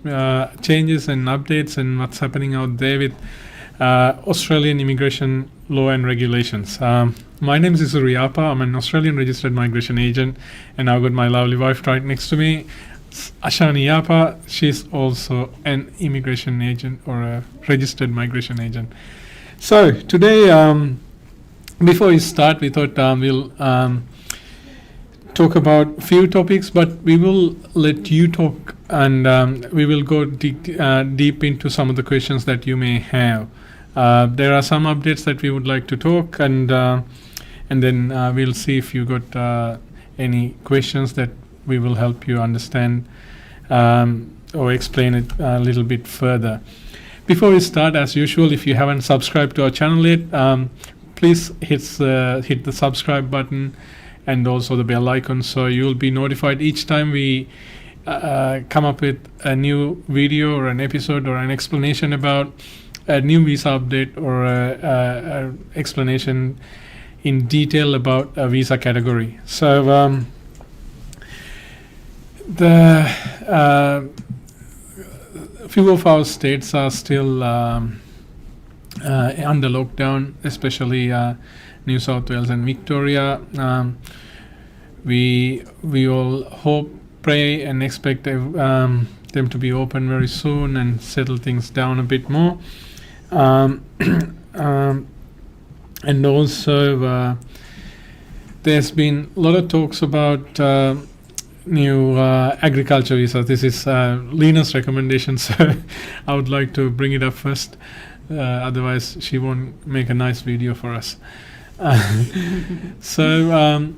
changes and updates and what's happening out there with Australian immigration law and regulations. My name is Isuru Yapa. I'm an Australian registered migration agent, and I've got my lovely wife right next to me, Ashani Yapa. She's also an immigration agent or a registered migration agent. So today, before we start, we thought we'll talk about a few topics, but we will let you talk, and we will go deep into some of the questions that you may have. There are some updates that we would like to talk, and then we'll see if you got any questions that we will help you understand or explain it a little bit further. Before we start, as usual, if you haven't subscribed to our channel yet, please hit the subscribe button and also the bell icon, so you'll be notified each time we come up with a new video or an episode or an explanation about a new visa update or a explanation in detail about a visa category. So the few of our states are still under lockdown, especially New South Wales and Victoria. We all hope, pray and expect them to be open very soon and settle things down a bit more. And also there's been a lot of talks about new agriculture visa. This is Lena's recommendation, so I would like to bring it up first. Otherwise she won't make a nice video for us. So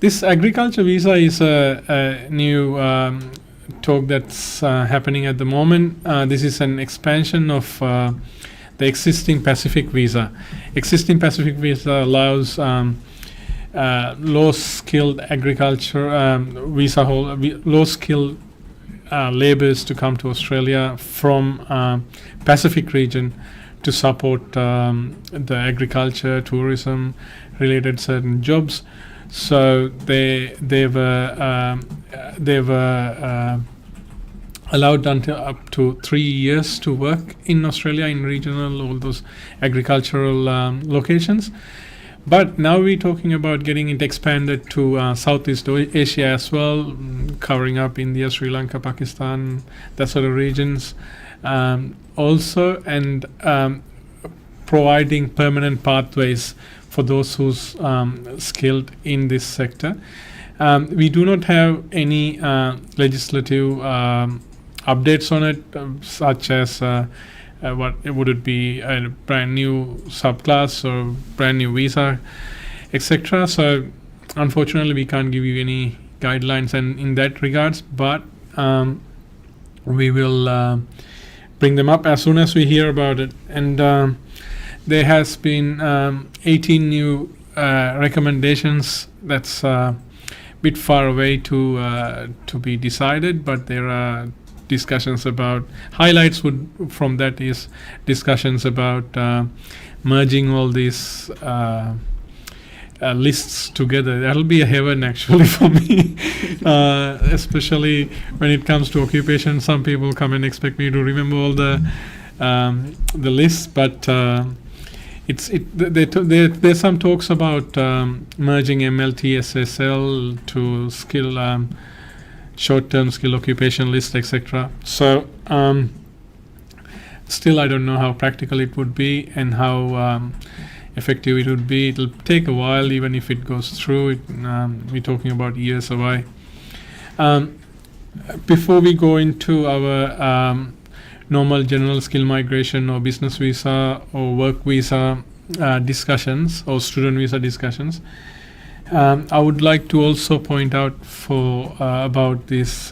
this agriculture visa is a new talk that's happening at the moment. This is an expansion of the existing Pacific visa. Existing Pacific visa allows low-skilled agriculture visa low-skilled laborers to come to Australia from Pacific region to support the agriculture, tourism related certain jobs. So they were allowed until up to 3 years to work in Australia in regional, all those agricultural locations. But now we're talking about getting it expanded to Southeast Asia as well, covering up India, Sri Lanka, Pakistan, that sort of regions also, and providing permanent pathways for those who's skilled in this sector. We do not have any legislative updates on it, such as what would it be, a brand new subclass or brand new visa, etc. So unfortunately we can't give you any guidelines and in that regards, but we will bring them up as soon as we hear about it. And there has been 18 new recommendations. That's a bit far away to be decided, but there are discussions about highlights from that is discussions about merging all these lists together. That'll be a heaven actually for me, especially when it comes to occupation. Some people come and expect me to remember all the lists, but there's some talks about merging MLT-SSL to skill short-term skill occupation list, etc. So still I don't know how practical it would be and how effective it would be. It'll take a while, even if it goes through. We're talking about years away. Before we go into our normal general skill migration or business visa or work visa discussions or student visa discussions, I would like to also point out about these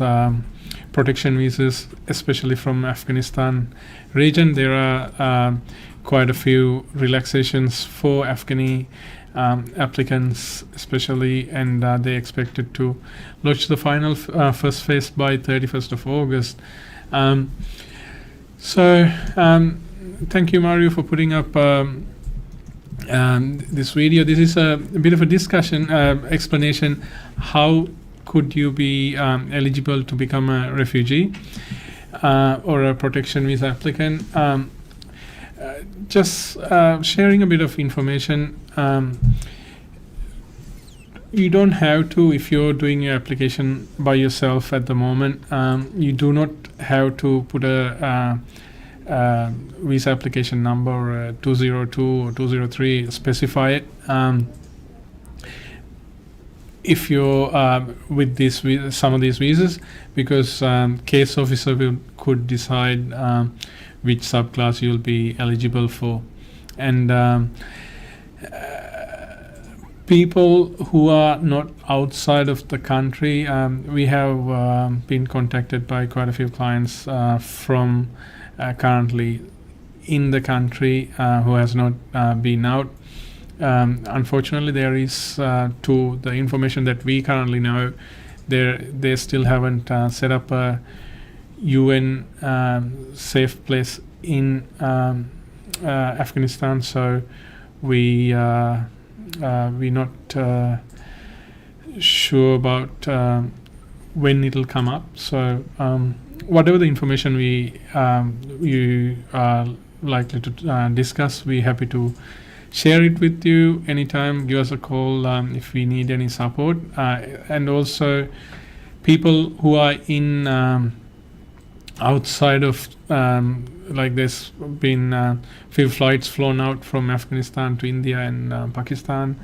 protection visas, especially from Afghanistan region. There are quite a few relaxations for Afghani applicants especially, and they expected to launch the final first phase by 31st of August. So thank you, Mario, for putting up this video. This is a bit of a discussion, explanation, how could you be eligible to become a refugee. or a protection visa applicant. Just sharing a bit of information. You don't have to, if you're doing your application by yourself at the moment, you do not have to put a visa application number or a 202 or 203, specify it. If you're with this some of these visas, because case officer could decide which subclass you'll be eligible for. And people who are not outside of the country, we have been contacted by quite a few clients from currently in the country who has not been out. Unfortunately, there is, to the information that we currently know, they still haven't set up a UN safe place in Afghanistan, so we're not sure about when it'll come up. So whatever the information you are likely to discuss, we're happy to share it with you anytime. Give us a call if we need any support. And also people who are in outside of, like there's been few flights flown out from Afghanistan to India and Pakistan.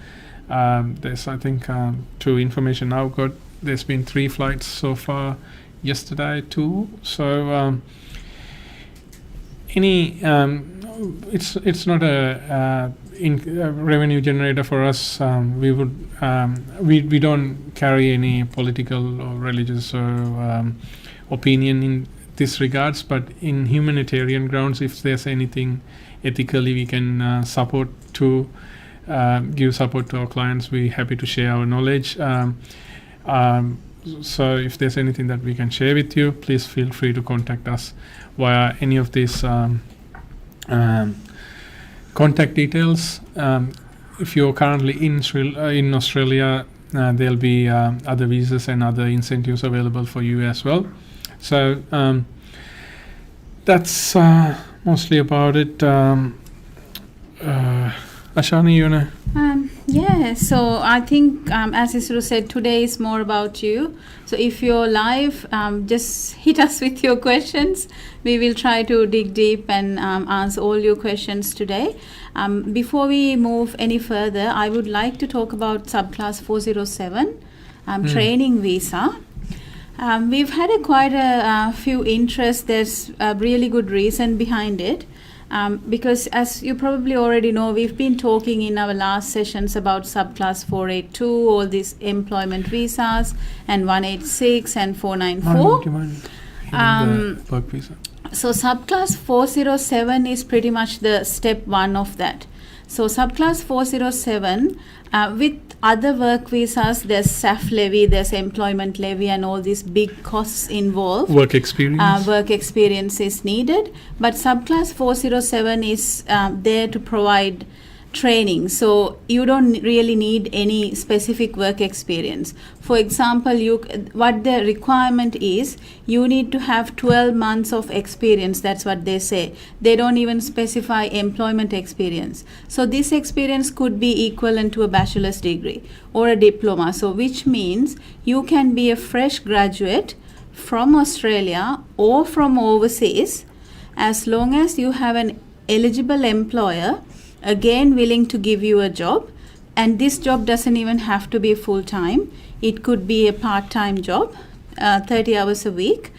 There's, I think, to information I've got, there's been 3 flights so far, yesterday 2. So it's not a revenue generator for us. We don't carry any political or religious or opinion in this regards, but in humanitarian grounds, if there's anything ethically we can support to give support to our clients, we're happy to share our knowledge. So if there's anything that we can share with you, please feel free to contact us via any of these contact details. If you're currently in Australia, there'll be other visas and other incentives available for you as well. So that's mostly about it. Ashani, you wanna? Yeah, so I think as Isuru said, today is more about you. So if you're live, just hit us with your questions. We will try to dig deep and answer all your questions today. Before we move any further, I would like to talk about subclass 407, training visa. We've had quite a few interests. There's a really good reason behind it. Because as you probably already know, we've been talking in our last sessions about subclass 482, all these employment visas, and 186 and 494. Work visa. So subclass 407 is pretty much the step 1 of that. So subclass 407, with other work visas, there's SAF levy, there's employment levy, and all these big costs involved. Work experience. Work experience is needed. But subclass 407 is there to provide training. So you don't really need any specific work experience. For example, what the requirement is, you need to have 12 months of experience. That's what they say. They don't even specify employment experience. So this experience could be equivalent to a bachelor's degree or a diploma. So which means you can be a fresh graduate from Australia or from overseas, as long as you have an eligible employer, again willing to give you a job. And this job doesn't even have to be full-time. It could be a part-time job, 30 hours a week.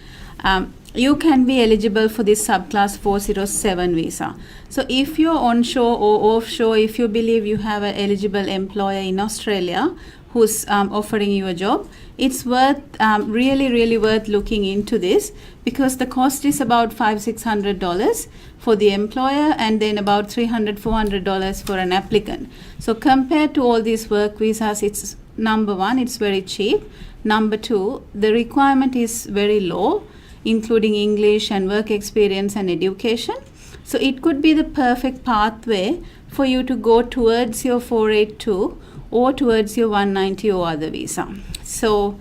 You can be eligible for this subclass 407 visa. So if you're onshore or offshore, if you believe you have an eligible employer in Australia who's offering you a job, it's worth really worth looking into this, because the cost is about $500-600 for the employer, and then about $300-400 for an applicant. So compared to all these work visas, it's number 1, it's very cheap. Number 2, the requirement is very low, including English and work experience and education. So it could be the perfect pathway for you to go towards your 482 or towards your 190 or other visa. So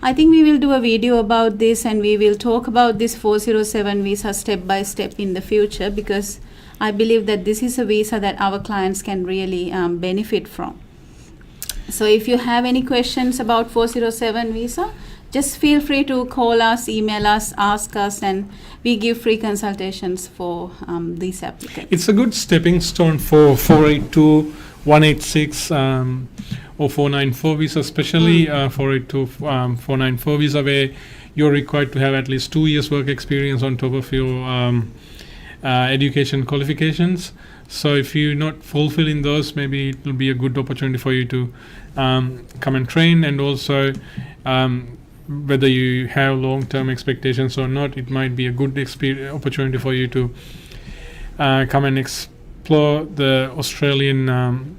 I think we will do a video about this, and we will talk about this 407 visa step by step in the future, because I believe that this is a visa that our clients can really benefit from. So if you have any questions about 407 visa, just feel free to call us, email us, ask us, and we give free consultations for these applicants. It's a good stepping stone for 482, 186 or 494 visa, especially 482, 494 visa, where you're required to have at least 2 years work experience on top of your education qualifications. So if you're not fulfilling those, maybe it will be a good opportunity for you to come and train, and also whether you have long-term expectations or not, it might be a good opportunity for you to come and explore the Australian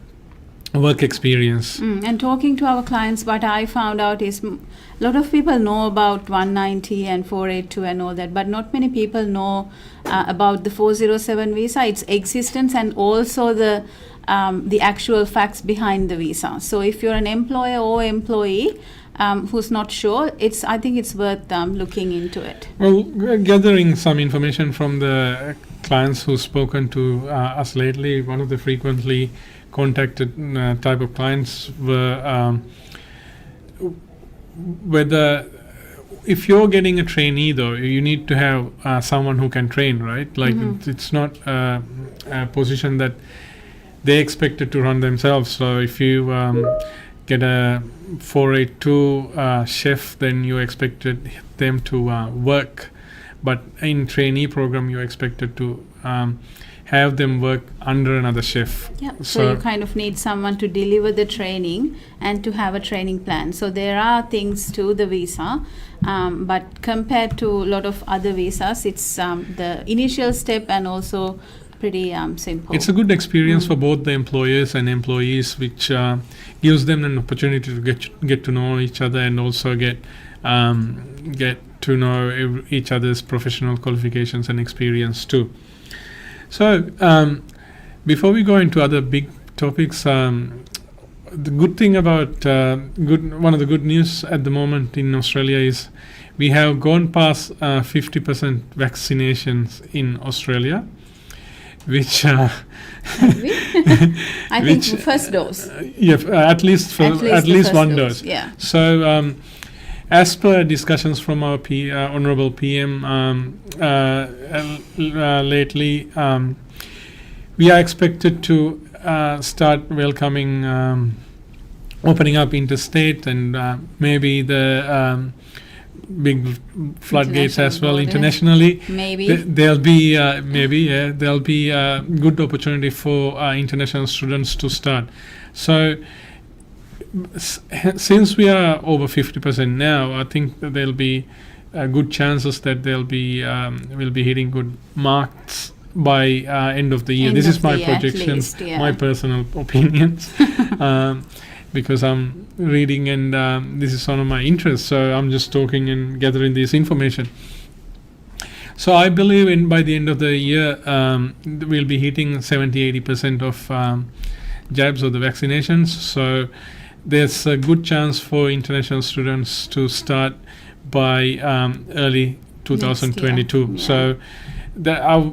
work experience. And talking to our clients, what I found out is a lot of people know about 190 and 482 and all that, but not many people know about the 407 visa, its existence, and also the actual facts behind the visa. So if you're an employer or employee who's not sure, I think it's worth looking into it. Well, gathering some information from the clients who've spoken to us lately, one of the frequently contacted type of clients were whether if you're getting a trainee, though, you need to have someone who can train, right? Like it's not a position that they expected to run themselves. So if you get a 482 chef, then you expected them to work, but in trainee program you expected to have them work under another chef. Yeah, so you kind of need someone to deliver the training and to have a training plan. So there are things to the visa, but compared to a lot of other visas, it's the initial step and also pretty simple. It's a good experience for both the employers and employees, which gives them an opportunity to get to know each other, and also get to know each other's professional qualifications and experience too. So before we go into other big topics, the good thing about one of the good news at the moment in Australia is we have gone past 50% vaccinations in Australia, which I think first dose. At least one dose. Yeah. So as per discussions from our Honourable PM lately, we are expected to start welcoming, opening up interstate, and maybe the big floodgates as well internationally. Maybe there'll be there'll be a good opportunity for international students to start. So since we are over 50% now, I think that there'll be good chances that they'll be will be hitting good marks by end of the year. This is my projections, my personal opinions, because I'm reading and this is one of my interests. So I'm just talking and gathering this information. So I believe by the end of the year we'll be hitting 70-80% of jabs or the vaccinations. So there's a good chance for international students to start by early 2022. Yeah. So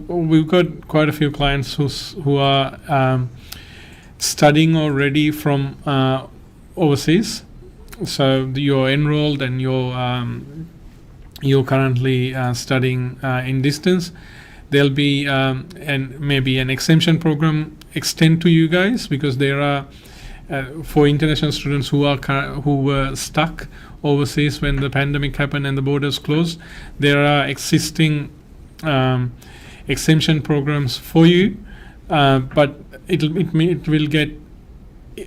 we've got quite a few clients who are studying already from overseas. So you're enrolled and you're currently studying in distance. There'll be maybe an exemption program extend to you guys, because there are for international students who were stuck overseas when the pandemic happened and the borders closed. There are existing exemption programs for you, but it will get.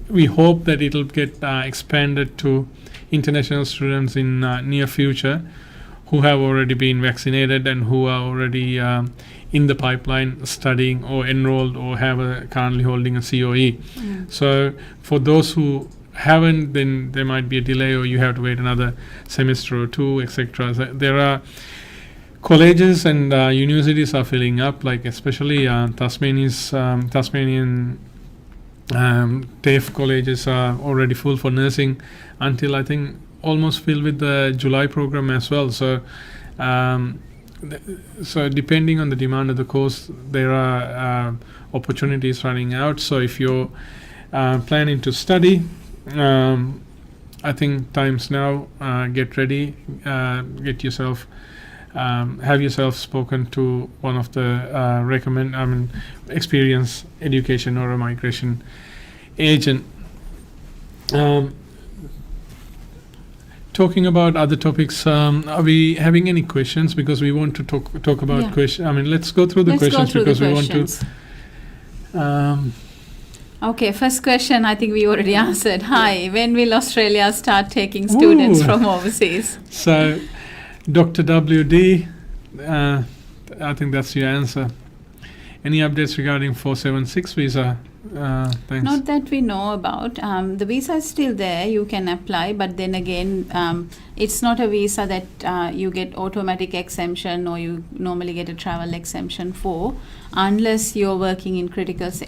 We hope that it will get expanded to international students in near future who have already been vaccinated and who are already in the pipeline studying or enrolled or currently holding a COE. So for those who haven't, then there might be a delay, or you have to wait another semester or two, etc. So there are colleges and universities are filling up, like especially Tasmanian TAFE colleges are already full for nursing until I think almost filled with the July program as well. So, so depending on the demand of the course, there are opportunities running out. So if you're planning to study, I think time's now. Get ready. Get yourself. Have yourself spoken to one of the experienced education or a migration agent. Talking about other topics, are we having any questions? Because we want to talk about questions. Let's go through the questions because we want to. Okay, first question I think we already answered. Hi, when will Australia start taking students from overseas? So, Dr. WD, I think that's your answer. Any updates regarding 476 visa? Thanks. Not that we know about. The visa is still there. You can apply, but then again, it's not a visa that you get automatic exemption or you normally get a travel exemption for, unless you're working in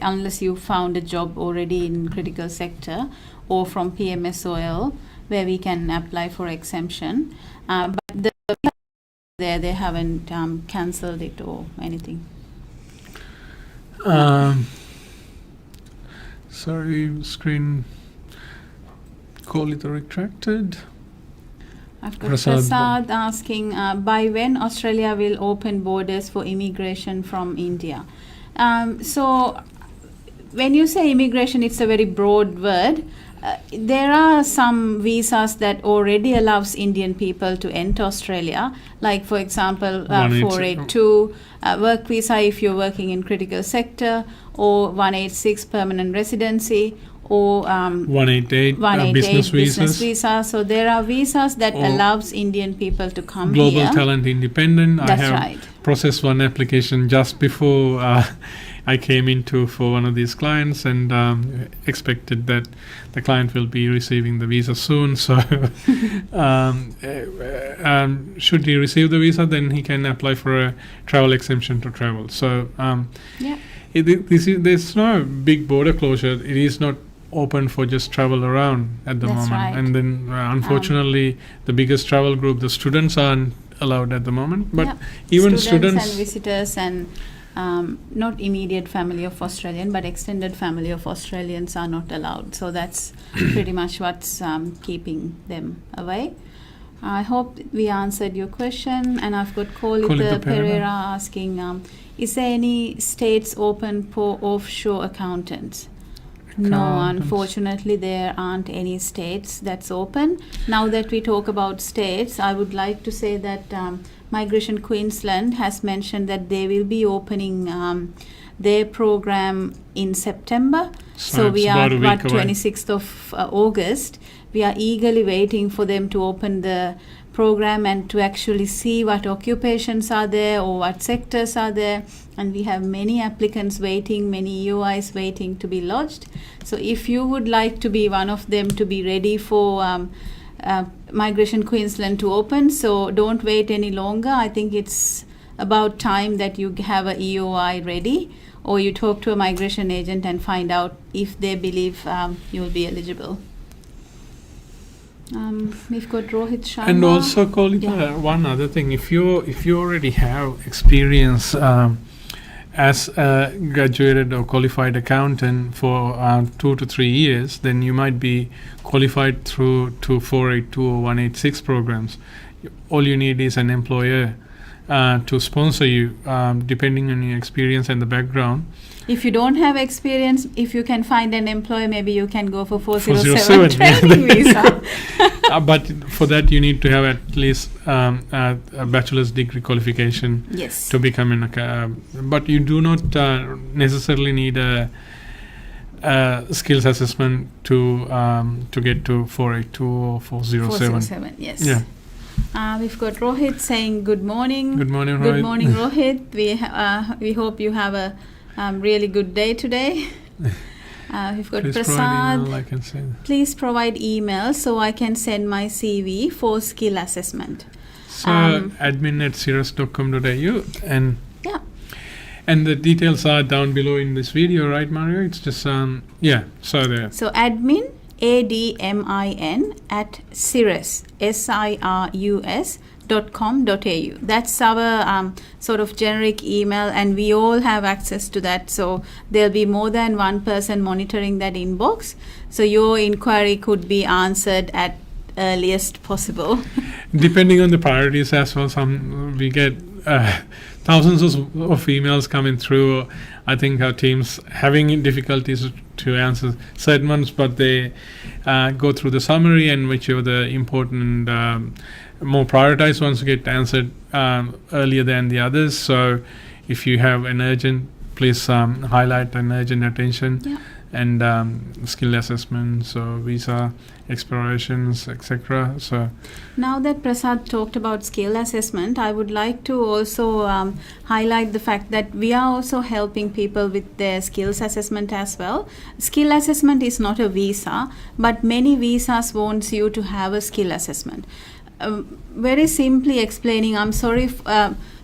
unless you found a job already in critical sector or from PMSOL, where we can apply for exemption. But the visa they haven't cancelled it or anything. Sorry, screen call it retracted. I've got Prasad asking, by when Australia will open borders for immigration from India? So when you say immigration, it's a very broad word. There are some visas that already allows Indian people to enter Australia, like for example 482 work visa if you're working in critical sector, or 186 permanent residency, or 188 business visa. So there are visas that allows Indian people to come Global here. Talent Independent. That's I have right. processed one application just before I came into for one of these clients, and expected that the client will be receiving the visa soon. So should he receive the visa, then he can apply for a travel exemption to travel. So there's no big border closure. It is not open for just travel around at the moment. Right. And then unfortunately the biggest travel group, the students, aren't allowed at the moment. But even students and visitors and not immediate family of Australian, but extended family of Australians are not allowed. So that's pretty much what's keeping them away. I hope we answered your question. And I've got Kovita Pereira asking, is there any states open for offshore accountants? No, unfortunately there aren't any states that's open. Now that we talk about states, I would like to say that Migration Queensland has mentioned that they will be opening their program in September. So we are at 26th of August. We are eagerly waiting for them to open the program and to actually see what occupations are there or what sectors are there. And we have many applicants waiting, many EOIs waiting to be lodged. So if you would like to be one of them to be ready for Migration Queensland to open, so don't wait any longer. I think it's about time that you have a EOI ready, or you talk to a migration agent and find out if they believe you will be eligible. We've got Rohit Sharma. And also, one other thing, if you already have experience as a graduated or qualified accountant for 2 to 3 years, then you might be qualified through 482 or 186 programs. All you need is an employer to sponsor you, depending on your experience and the background. If you don't have experience, if you can find an employer, maybe you can go for 407 training visa. But for that, you need to have at least a bachelor's degree qualification to become an but you do not necessarily need a skills assessment to get to 482 or 407. 407, yes. Yeah. We've got Rohit saying good morning. Good morning, Rohit. Good morning, Rohit. We hope you have a really good day today. We've got Prasad. Please provide email so I can send my CV for skill assessment. So admin@sirus.com.au and the details are down below in this video, right, Mario? It's just so there. So admin admin@sirus, sirus.com.au. That's our sort of generic email, and we all have access to that. So there'll be more than one person monitoring that inbox. So your inquiry could be answered at earliest possible. Depending on the priorities as well, we get thousands of emails coming through. I think our team's having difficulties to answer certain ones, but they go through the summary, and whichever the important, more prioritized ones get answered earlier than the others. So if you have an urgent, please highlight an urgent attention. Yeah. And skill assessments, so visa explorations, etc. So now that Prasad talked about skill assessment, I would like to also highlight the fact that we are also helping people with their skills assessment as well. Skill assessment is not a visa, but many visas wants you to have a skill assessment. Very simply explaining, I'm sorry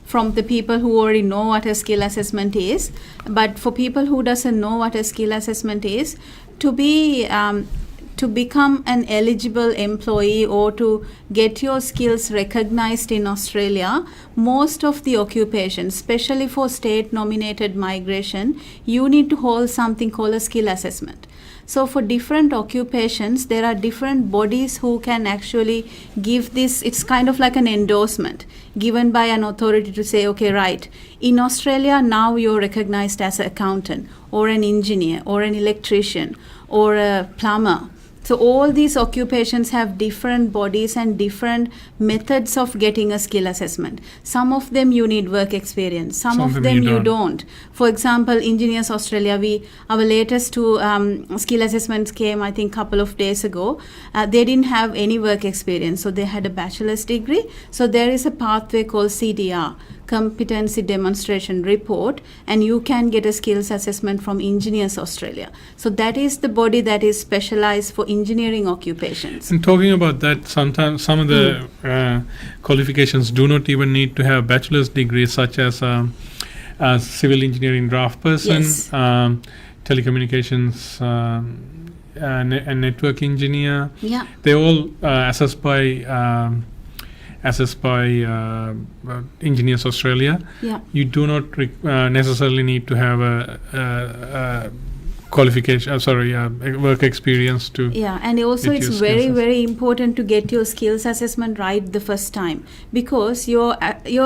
from the people who already know what a skill assessment is, but for people who doesn't know what a skill assessment is, to become an eligible employee or to get your skills recognized in Australia, most of the occupations, especially for state nominated migration, you need to hold something called a skill assessment. So for different occupations, there are different bodies who can actually give this. It's kind of like an endorsement given by an authority to say, okay, right, in Australia, now you're recognized as an accountant or an engineer or an electrician or a plumber. So all these occupations have different bodies and different methods of getting a skill assessment. Some of them you need work experience. Some of them you don't. For example, Engineers Australia, our latest two skill assessments came, I think, a couple of days ago. They didn't have any work experience, so they had a bachelor's degree. So there is a pathway called CDR, Competency Demonstration Report, and you can get a skills assessment from Engineers Australia. So that is the body that is specialized for engineering occupations. And talking about that, sometimes some of the qualifications do not even need to have a bachelor's degree, such as a civil engineering draft person, Yes. Telecommunications and network engineer. Yeah. They all assessed by Engineers Australia. Yeah. You do not necessarily need to have a qualification, work experience to. Yeah, and also get it's your very, skills very important to get your skills assessment right the first time, because you're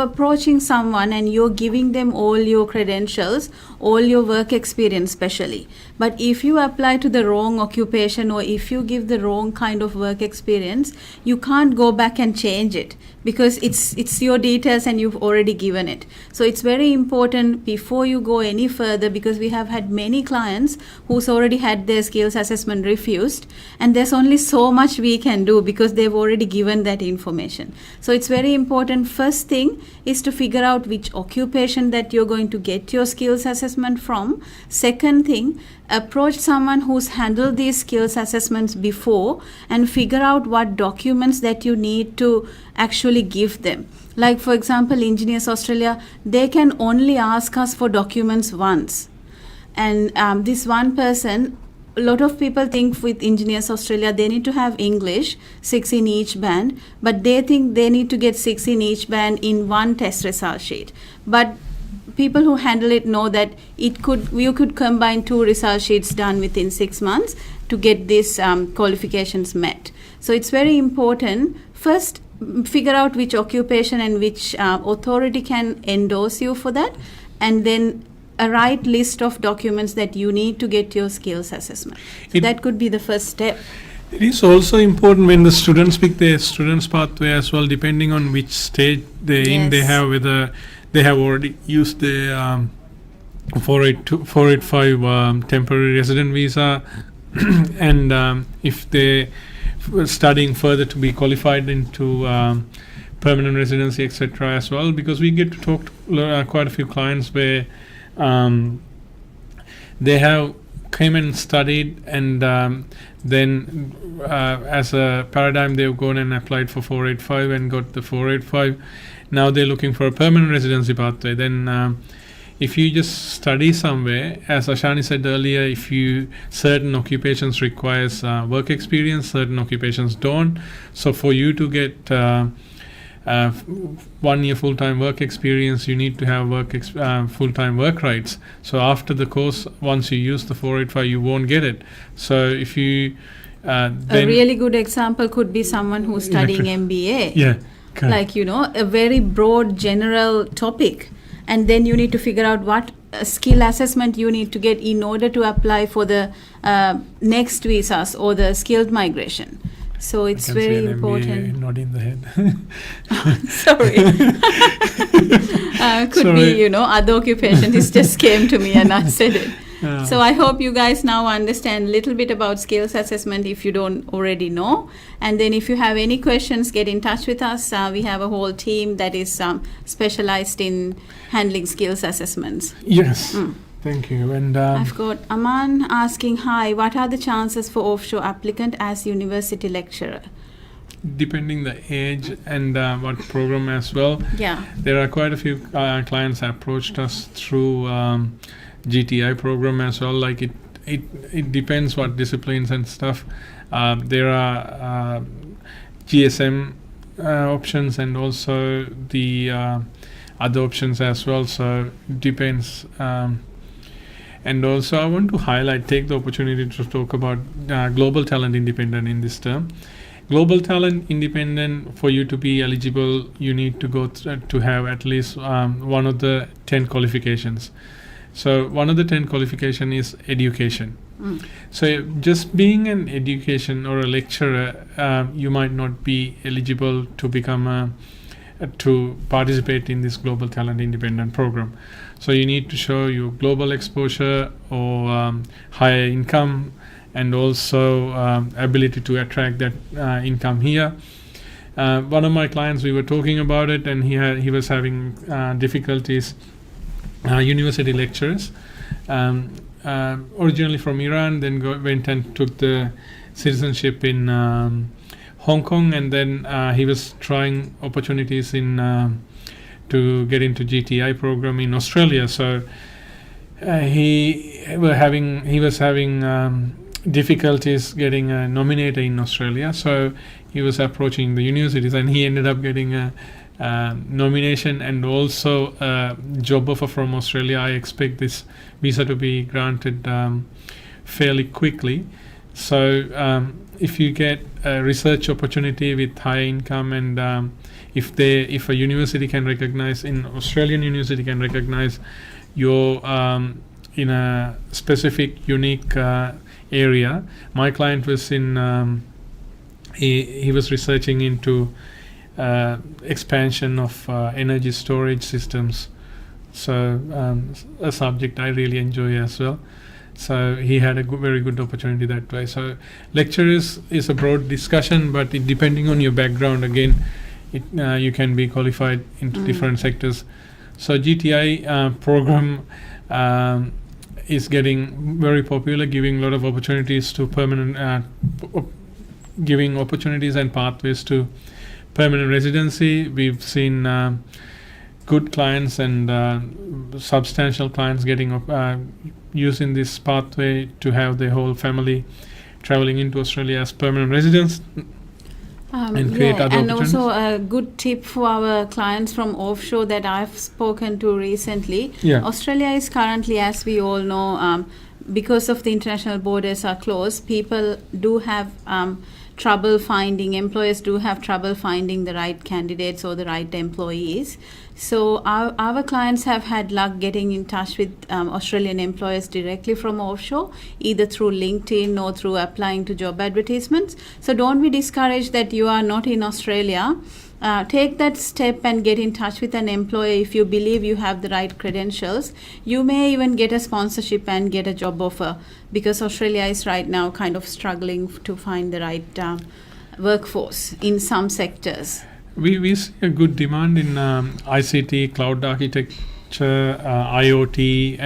approaching someone and you're giving them all your credentials, all your work experience especially. But if you apply to the wrong occupation or if you give the wrong kind of work experience, you can't go back and change it, because it's your details and you've already given it. So it's very important before you go any further, because we have had many clients who's already had their skills assessment refused, and there's only so much we can do because they've already given that information. So it's very important. First thing is to figure out which occupation that you're going to get your skills assessment from. Second thing, approach someone who's handled these skills assessments before and figure out what documents that you need to actually give them. Like, for example, Engineers Australia, they can only ask us for documents once. And this one person, a lot of people think with Engineers Australia, they need to have English, 6 in each band, but they think they need to get 6 in each band in one test result sheet. But people who handle it know that you could combine 2 result sheets done within 6 months to get these qualifications met. So it's very important. First, figure out which occupation and which authority can endorse you for that, and then a right list of documents that you need to get your skills assessment. So that could be the first step. It is also important when the students pick their students pathway as well, depending on which stage they're in. They have whether they have already used the 485 temporary resident visa, and if they studying further to be qualified into permanent residency, etc. as well, because we get to talk to quite a few clients where they have came and studied, and then as a paradigm they've gone and applied for 485 and got the 485. Now they're looking for a permanent residency pathway. Then if you just study somewhere, as Ashani said earlier, if you certain occupations requires work experience, certain occupations don't. So for you to get 1 year full-time work experience, you need to have full-time work rights. So after the course, once you use the 485, you won't get it. So if you a really good example could be someone who's studying MBA. Yeah. Like, a very broad general topic. And then you need to figure out what skill assessment you need to get in order to apply for the next visas or the skilled migration. So it's very important. MBA, not in the head. Sorry. Could be, other occupations. It just came to me and I said it. So I hope you guys now understand a little bit about skills assessment if you don't already know. And then if you have any questions, get in touch with us. We have a whole team that is specialized in handling skills assessments. Yes. Thank you. And I've got Aman asking, hi, what are the chances for offshore applicant as university lecturer? Depending the age and what program as well. Yeah. There are quite a few clients approached us through GTI program as well. Like it depends what disciplines and stuff. There are GSM options and also the other options as well. So it depends. And also I want to take the opportunity to talk about global talent independent in this term. Global talent independent, for you to be eligible, you need to go to have at least one of the 10 qualifications. So one of the 10 qualification is education. So just being an education or a lecturer, you might not be eligible to become to participate in this global talent independent program. So you need to show your global exposure or higher income and also ability to attract that income here. One of my clients, we were talking about it, and he was having difficulties. University lecturers, originally from Iran, then went and took the citizenship in Hong Kong, and then he was trying opportunities in to get into GTI program in Australia. So he was having difficulties getting nominated in Australia. So he was approaching the universities, and he ended up getting a nomination and also a job offer from Australia. I expect this visa to be granted fairly quickly. So if you get a research opportunity with high income, and if a university can recognize, in Australian university can recognize your in a specific unique area. My client was in he was researching into expansion of energy storage systems, so a subject I really enjoy as well. So he had a very good opportunity that way. So lecture is a broad discussion, but depending on your background, again, you can be qualified into different sectors. So GTI program is getting very popular, giving a lot of opportunities to permanent, giving opportunities and pathways to permanent residency. We've seen good clients and substantial clients getting using this pathway to have their whole family traveling into Australia as permanent residents and create other opportunities. And also a good tip for our clients from offshore that I've spoken to recently. Yeah. Australia is currently, as we all know, because of the international borders are closed, people do have employers do have trouble finding the right candidates or the right employees. So our clients have had luck getting in touch with Australian employers directly from offshore, either through LinkedIn or through applying to job advertisements. So don't be discouraged that you are not in Australia. Take that step and get in touch with an employer if you believe you have the right credentials. You may even get a sponsorship and get a job offer, because Australia is right now kind of struggling to find the right workforce in some sectors. We see a good demand in ICT, cloud architecture, IoT,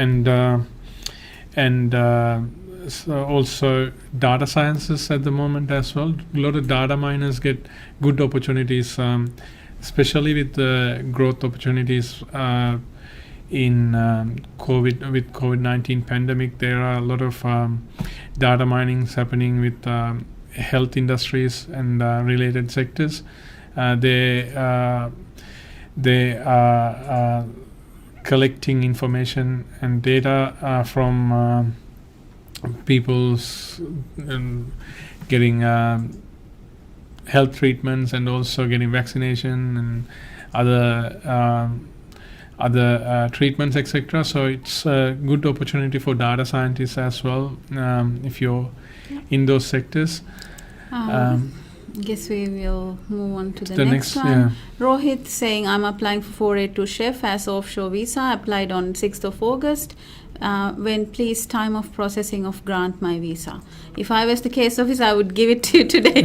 and so also data sciences at the moment as well. A lot of data miners get good opportunities, especially with the growth opportunities in COVID-19 pandemic, there are a lot of data minings happening with health industries and related sectors. They are collecting information and data from people's getting health treatments and also getting vaccination and other treatments, etc. So it's a good opportunity for data scientists as well, if you're in those sectors. Guess we will move on to the next one. yeah. Rohit saying, I'm applying for 482 chef as offshore visa, applied on 6th of August. When please time of processing of grant my visa. If I was the case officer, I would give it to you today.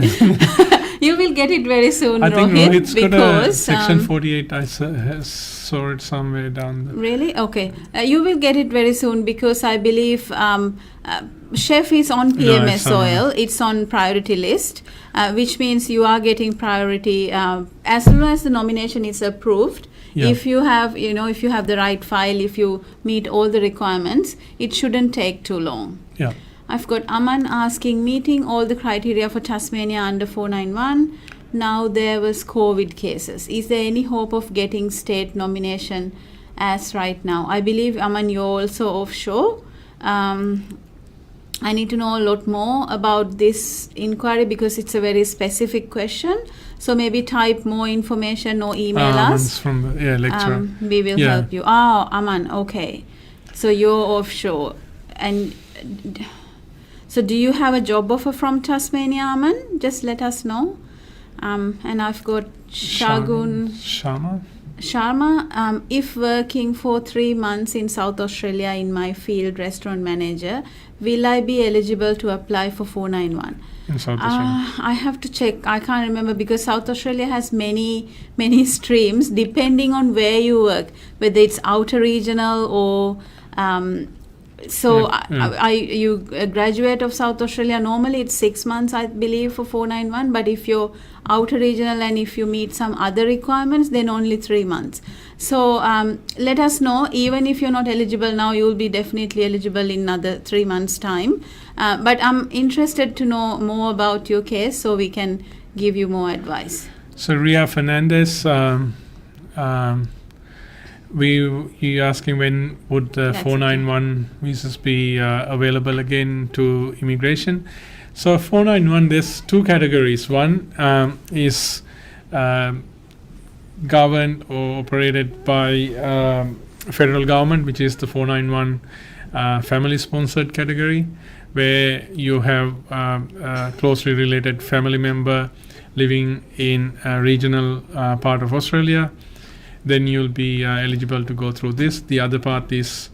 You will get it very soon, I think Rohit, Rohit's got a because section 48. I saw it somewhere down there. Really? Okay. You will get it very soon because I believe chef is on PMS soil. It's on priority list, which means you are getting priority as soon as the nomination is approved. Yeah. If you have, if you have the right file, if you meet all the requirements, it shouldn't take too long. Yeah. I've got Aman asking, meeting all the criteria for Tasmania under 491. Now there was COVID cases. Is there any hope of getting state nomination as right now? I believe, Aman, you're also offshore. I need to know a lot more about this inquiry because it's a very specific question. So maybe type more information or email us. From the lecturer. We will help you. Aman, okay. So you're offshore. And so do you have a job offer from Tasmania, Aman? Just let us know. And I've got Sharma. If working for 3 months in South Australia in my field, restaurant manager, will I be eligible to apply for 491? In South Australia. I have to check. I can't remember because South Australia has many streams depending on where you work, whether it's outer regional or you graduate of South Australia, normally it's 6 months, I believe, for 491. But if you're outer regional and if you meet some other requirements, then only 3 months. So let us know. Even if you're not eligible now, you'll be definitely eligible in another 3 months' time. But I'm interested to know more about your case so we can give you more advice. So Ria Fernandez, you're asking when would the 491 visas be available again to immigration. So 491, there's two categories. One is governed or operated by federal government, which is the 491 family sponsored category, where you have a closely related family member living in a regional part of Australia. Then you'll be eligible to go through this. The other part is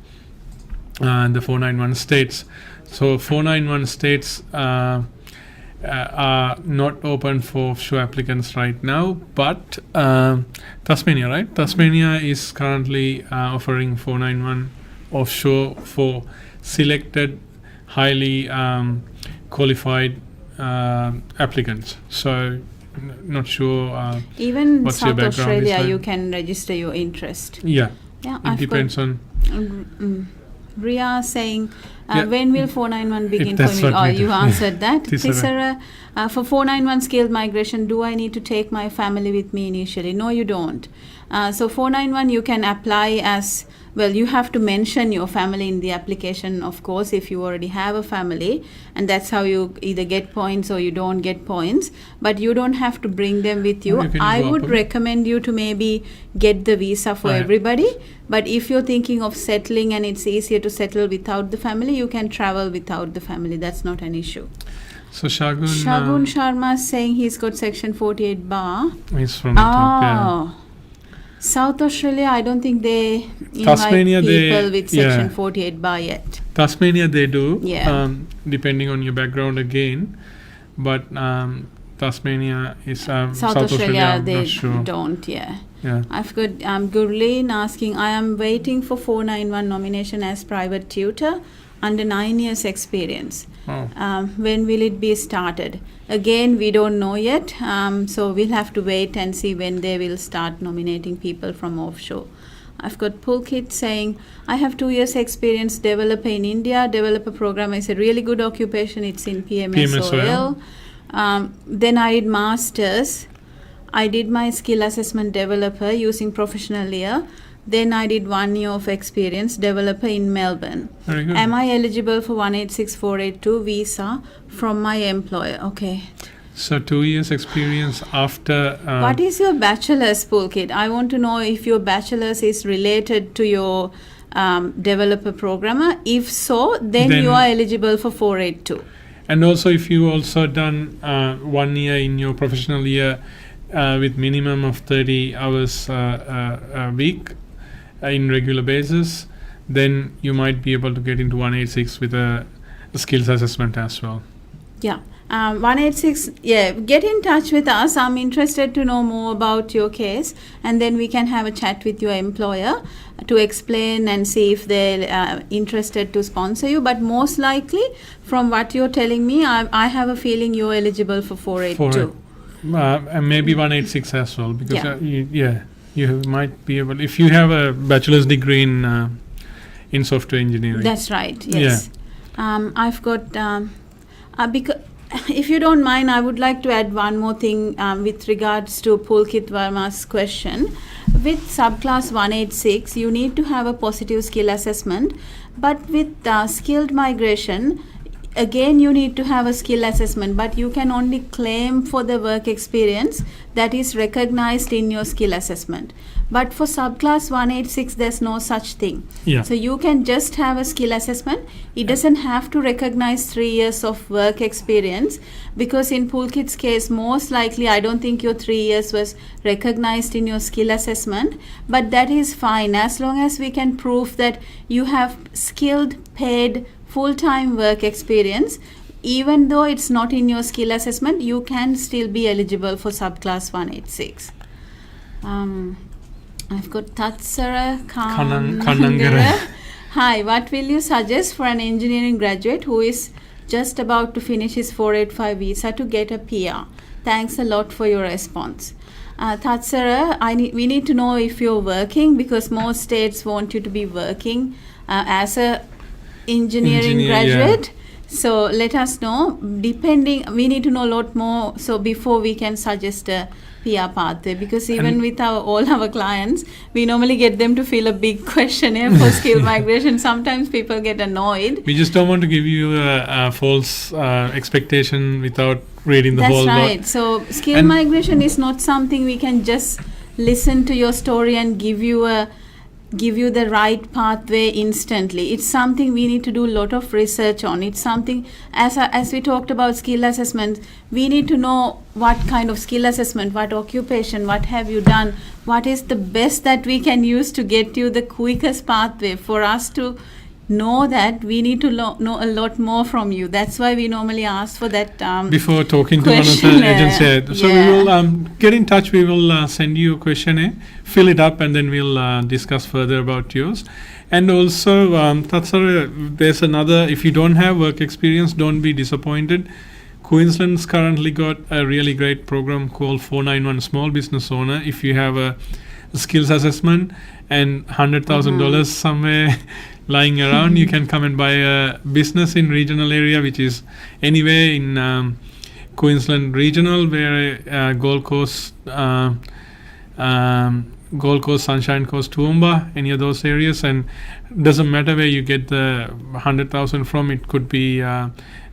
the 491 states. So 491 states are not open for offshore applicants right now, but Tasmania, right? Tasmania is currently offering 491 offshore for selected, highly qualified applicants. So not sure even what's South your background Australia is, you can register your interest. Yeah, I've depends on Ria saying when will 491 begin for me? You answered that. Tisara, for 491 skilled migration, do I need to take my family with me initially? No, you don't. So 491 you can apply as well. You have to mention your family in the application, of course, if you already have a family, and that's how you either get points or you don't get points, but you don't have to bring them with you. I would recommend you to maybe get the visa for everybody, but if you're thinking of settling and it's easier to settle without the family, you can travel without the family. That's not an issue. So Shagun Sharma is saying he's got section 48 bar. He's from the top, yeah. South Australia, I don't think they invite Tasmania, people with section 48 bar yet. Tasmania they do, depending on your background again. But Tasmania is South Australia they not sure. don't, I've got Gurleen asking, I am waiting for 491 nomination as private tutor under 9 years experience. When will it be started? Again, we don't know yet, so we'll have to wait and see when they will start nominating people from offshore. I've got Pulkit saying, I have 2 years experience developer in India. Developer program is a really good occupation. It's in PMSOL. Then I did masters. I did my skill assessment developer using professional year. Then I did 1 year of experience developer in Melbourne. Very good. Am I eligible for 186482 visa from my employer? Okay. So 2 years experience after. What is your bachelor's, Pulkit? I want to know if your bachelor's is related to your developer programmer. If so, then you are eligible for 482. And also, if you also done 1 year in your professional year with minimum of 30 hours a week in regular basis, then you might be able to get into 186 with a skills assessment as well. Yeah. 186, get in touch with us. I'm interested to know more about your case, and then we can have a chat with your employer to explain and see if they're interested to sponsor you. But most likely, from what you're telling me, I have a feeling you're eligible for 482. And maybe 186 as well, because you might be able, if you have a bachelor's degree in software engineering. That's right, yes. I've got, because if you don't mind, I would like to add one more thing with regards to Pulkit Verma's question. With subclass 186, you need to have a positive skill assessment, but with skilled migration, again you need to have a skill assessment, but you can only claim for the work experience that is recognized in your skill assessment. But for subclass 186, there's no such thing. So you can just have a skill assessment. It doesn't have to recognize 3 years of work experience, because in Pulkit's case, most likely I don't think your 3 years was recognized in your skill assessment, but that is fine as long as we can prove that you have skilled, paid, full-time work experience. Even though it's not in your skill assessment, you can still be eligible for subclass 186. I've got Tatsara Kanangara. Hi, what will you suggest for an engineering graduate who is just about to finish his 485 visa to get a PR? Thanks a lot for your response. Tatsara, we need to know if you're working, because most states want you to be working as a engineering graduate. So let us know. We need to know a lot more, so before we can suggest a PR pathway, because even with all our clients, we normally get them to fill a big questionnaire for skill migration. Sometimes people get annoyed. We just don't want to give you a false expectation without reading the whole lot. That's right. So skill migration is not something we can just listen to your story and give you the right pathway instantly. It's something we need to do a lot of research on. It's something, as we talked about skill assessment, we need to know what kind of skill assessment, what occupation, what have you done, what is the best that we can use to get you the quickest pathway. For us to know that, we need to know a lot more from you. That's why we normally ask for that before talking to one of the agents. So we will get in touch. We will send you a questionnaire, fill it up, and then we'll discuss further about yours. And also, Tatsara, there's another, if you don't have work experience, don't be disappointed. Queensland's currently got a really great program called 491 Small Business Owner. If you have a skills assessment and $100,000 somewhere lying around, you can come and buy a business in regional area, which is anywhere in Queensland regional, where Gold Coast, Sunshine Coast, Toowoomba, any of those areas. And doesn't matter where you get the 100,000 from. It could be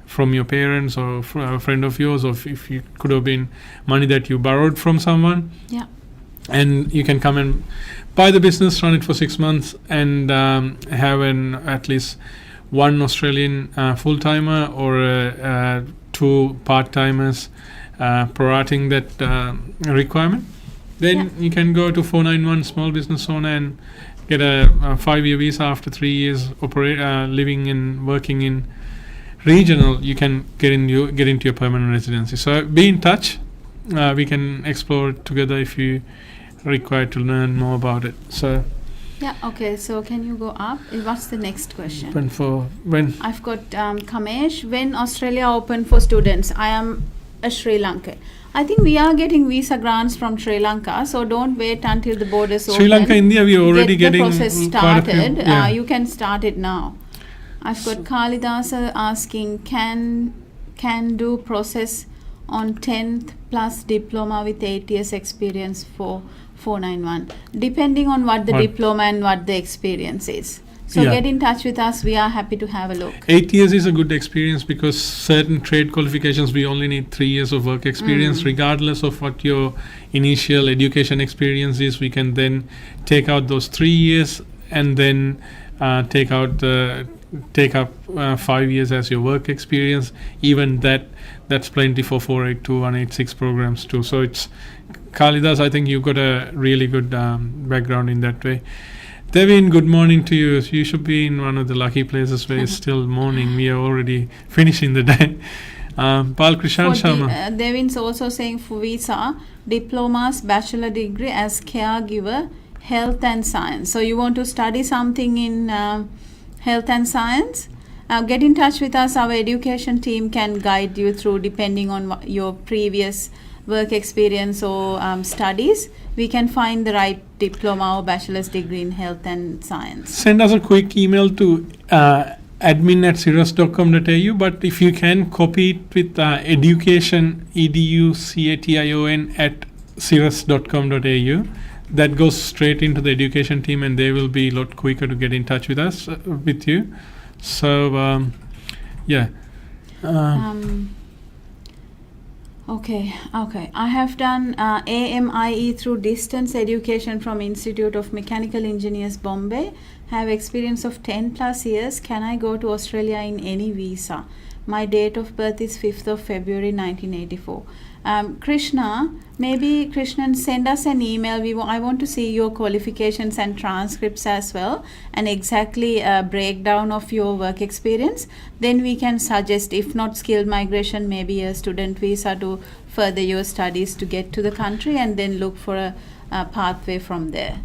from your parents or a friend of yours, or if it could have been money that you borrowed from someone. Yeah. And you can come and buy the business, run it for 6 months, and have at least one Australian full-timer or 2 part-timers prorating that requirement. Then you can go to 491 Small Business Owner and get a 5-year visa after 3 years living and working in regional. You can get into your permanent residency. So be in touch. We can explore it together if you required to learn more about it. So okay, so can you go up? What's the next question? When I've got Kamesh, when Australia open for students? I am Sri Lanka. I think we are getting visa grants from Sri Lanka, so don't wait until the borders open. Sri Lanka, India, we are already Get the getting process quite a few, started. yeah. You can start it now. I've got Kalidasa asking, can do process on 10th plus diploma with 8 years experience for 491, depending on what the diploma and what the experience is. So Yeah. get in touch with us. We are happy to have a look. 8 years is a good experience because certain trade qualifications we only need 3 years of work experience. Regardless of what your initial education experience is, we can then take out those 3 years and then take up 5 years as your work experience. Even that's plenty for 482 186 programs too. So it's Kalidas, I think you've got a really good background in that way. Devin, good morning to you. You should be in one of the lucky places where it's still morning. We are already finishing the day. Balkrishan Sharma. Devin's also saying for visa, diplomas, bachelor degree as caregiver, health and science. So you want to study something in health and science? Get in touch with us. Our education team can guide you through depending on your previous work experience or studies. We can find the right diploma or bachelor's degree in health and science. Send us a quick email to admin@sirus.com.au, but if you can copy it with education, education @sirus.com.au. That goes straight into the education team and they will be a lot quicker to get in touch with us, with you. So, yeah. Okay. I have done AMIE through distance education from Institute of Mechanical Engineers, Bombay. Have experience of 10 plus years. Can I go to Australia in any visa? My date of birth is 5th of February 1984. Krishna, maybe Krishnan, send us an email. I want to see your qualifications and transcripts as well, and exactly a breakdown of your work experience. Then we can suggest, if not skilled migration, maybe a student visa to further your studies to get to the country, and then look for a pathway from there.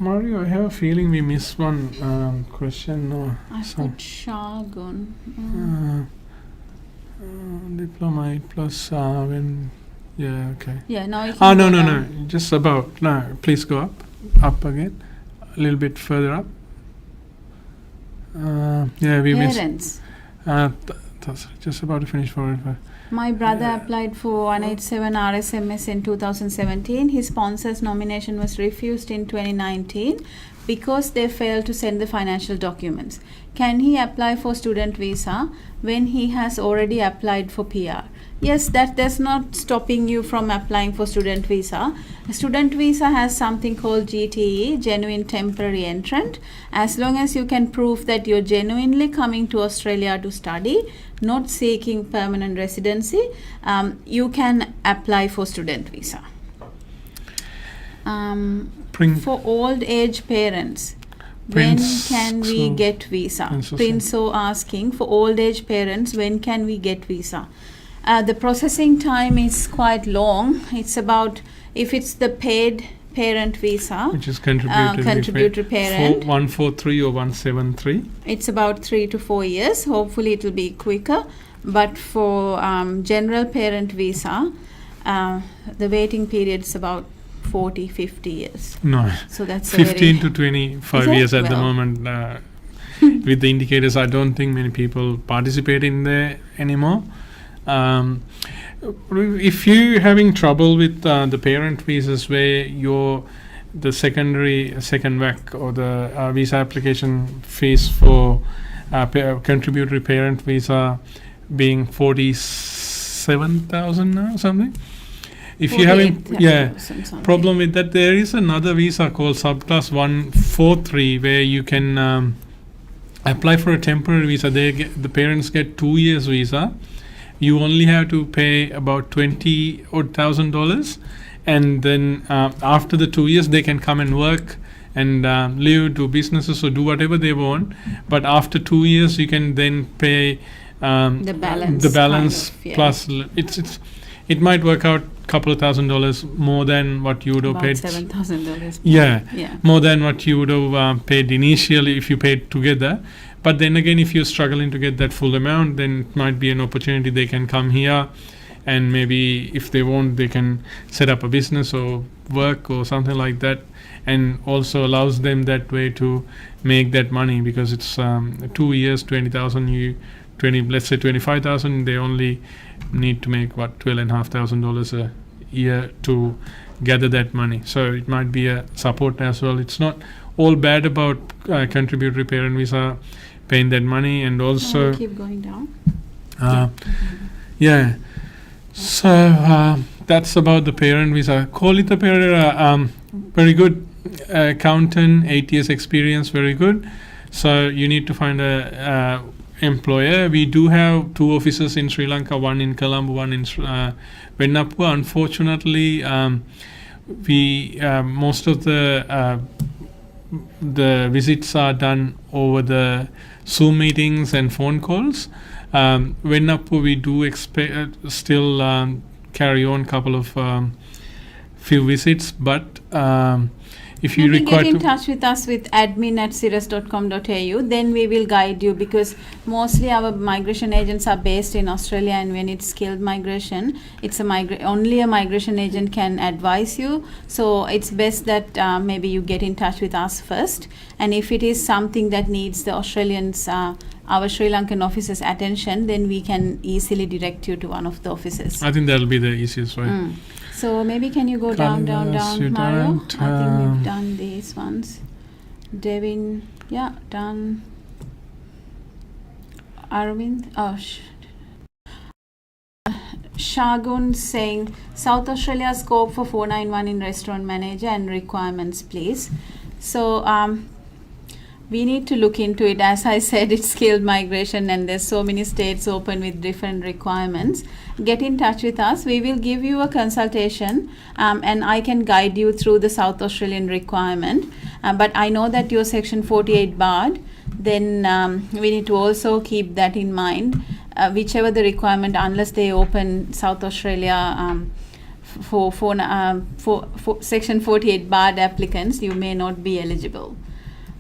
Mario, I have a feeling we missed one question. I've got Shagun. Diploma 8 plus when... Yeah, okay. Yeah, now you can No. go down. Just about. No, please go up again. A little bit further up. Yeah, we Parents. That's just about to finish forward. My brother applied for 187 RSMS in 2017. His sponsor's nomination was refused in 2019 because they failed to send the financial documents. Can he apply for student visa when he has already applied for PR? Yes, that's not stopping you from applying for student visa. A student visa has something called GTE, Genuine Temporary Entrant. As long as you can prove that you're genuinely coming to Australia to study, not seeking permanent residency, you can apply for student visa. For old age parents, when can we get visa? Prince asking, for old age parents, when can we get visa? The processing time is quite long. It's about, if it's the paid parent visa, which is contributory parent, 143 or 173, it's about 3 to 4 years. Hopefully it will be quicker. But for general parent visa, the waiting period is about 40-50 years. No, so that's 15 to 25 years at the moment. With the indicators, I don't think many people participate in there anymore. If you're having trouble with the parent visas where the second WAC or the visa application fees for contributory parent visa being 47,000 now something. If you're having problem with that, there is another visa called subclass 143 where you can apply for a temporary visa. The parents get 2 years visa. You only have to pay about $20,000, and then after the 2 years they can come and work and live, do businesses or do whatever they want. But after 2 years you can then pay the balance plus it might work out couple of $1,000s more than what you would have paid. $7,000. Yeah, more than what you would have paid initially if you paid together. But then again, if you're struggling to get that full amount, then it might be an opportunity. They can come here and maybe if they want, they can set up a business or work or something like that, and also allows them that way to make that money, because it's 2 years, 20,000, 20, let's say 25,000, they only need to make $12,500 a year to gather that money. So it might be a support as well. It's not all bad about contributory parent visa paying that money, and also keep going down. Yeah. So that's about the parent visa. 𝗪𝗘𝗘𝗞𝗟𝗬, very good accountant, 8 years experience, very good. So you need to find a employer. We do have 2 offices in Sri Lanka, one in Colombo, one in 𝗪𝗚𝗠𝗓. Unfortunately, we most of the visits are done over the Zoom meetings and phone calls. 𝗪𝗚𝗠𝗓, we do expect still carry on couple of few visits, but if you Maybe require get in to touch with us with admin@sirus.com.au, then we will guide you, because mostly our migration agents are based in Australia, and when it's skilled migration, it's only a migration agent can advise you. So it's best that maybe you get in touch with us first, and if it is something that needs the Australians, our Sri Lankan office's attention, then we can easily direct you to one of the offices. I think that'll be the easiest way. So maybe can you go down, Mario? I think we've done these ones. Devin, yeah, done. Arvind, Shagun saying, South Australia scope for 491 in restaurant manager and requirements, please. So we need to look into it. As I said, it's skilled migration, and there's so many states open with different requirements. Get in touch with us. We will give you a consultation, and I can guide you through the South Australian requirement. But I know that you're Section 48 barred. Then we need to also keep that in mind. Whichever the requirement, unless they open South Australia for Section 48 barred applicants, you may not be eligible.